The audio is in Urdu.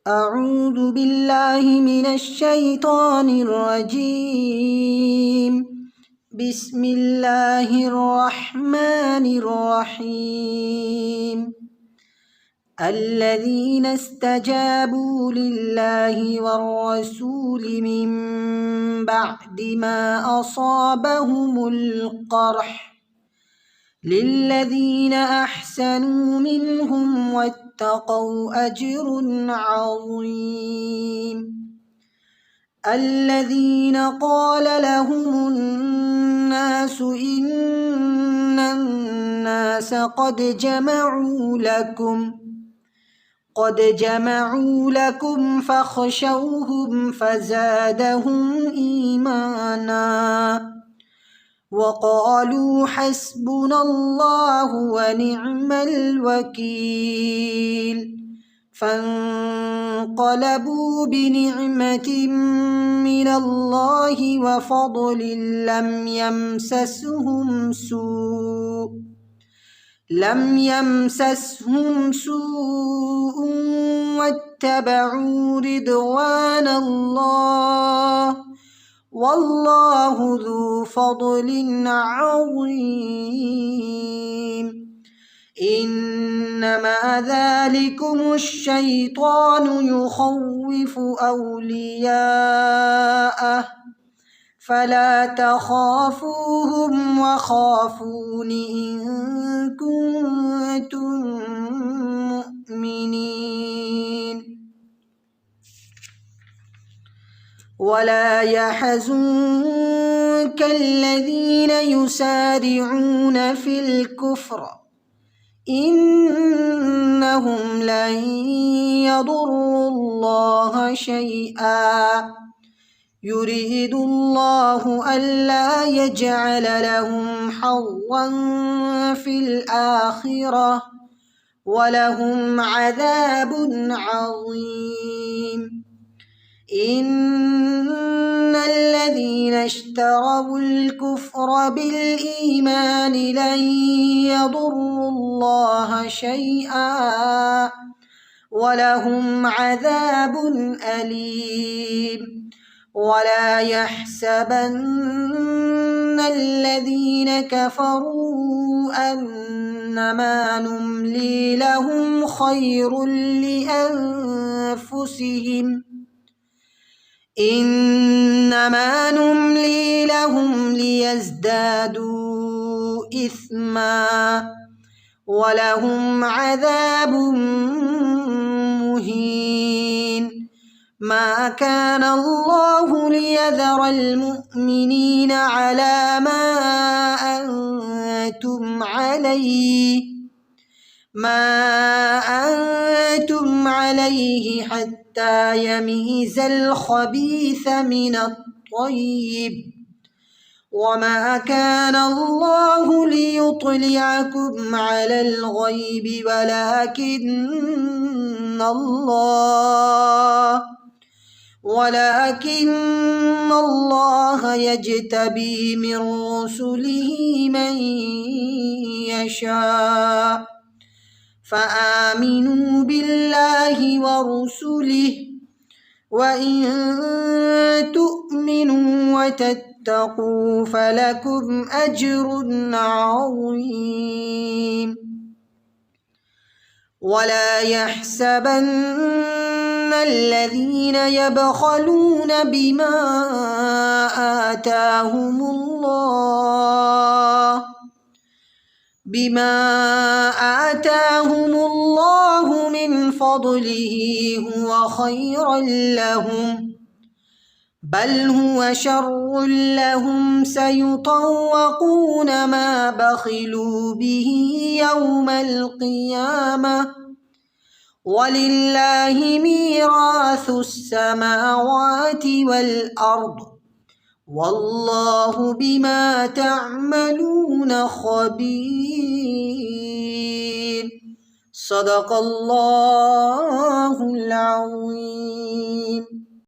أعوذ بالله من الشيطان الرجيم. بسم الله الرحمن الرحيم. الذين استجابوا لله والرسول من بعد ما أصابهم القرح للذين أحسنوا منهم واتقوا أجر عظيم. الذين قال لهم الناس إن الناس قد جمعوا لكم فاخشوهم فزادهم إيمانا وقالوا حسبنا الله ونعم الوكيل. فانقلبوا بنعمة من الله وفضل لم يمسسهم سوء واتبعوا رضوان الله والله ذو فضل عظيم. إنما ذلكم الشيطان يخوف أولياءه فلا تخافوهم وخافون إن كنتم مؤمنين. ولا يحزنك الذين يسارعون في الكفر إنهم لن يضروا الله شيئا يريد الله ألا يجعل لهم حظا في الآخرة ولهم عذاب عظيم. إن الذين اشتروا الكفر بالإيمان لن يضروا الله شيئا ولهم عذاب أليم. ولا يحسبن الذين كفروا أنما نملي لهم خير لأنفسهم إنما نملي لهم ليزدادوا إثما ولهم عذاب مهين. ما كان الله ليذر المؤمنين على ما أنتم عليه حتى يميز الخبيث من الطيب. وما كان الله ليطلعكم على الغيب ولكن الله يجتبي من رسله من يشاء. فآمنوا بالله ورسله وإن تؤمنوا وتتقوا فلكم أجر عظيم. ولا يحسبن الذين يبخلون بما آتاهم الله من فضله هو خيرا لهم بل هو شر لهم سيطوقون ما بخلوا به يوم القيامة ولله ميراث السماوات والأرض والله بما تعملون خبير. صدق الله العظيم.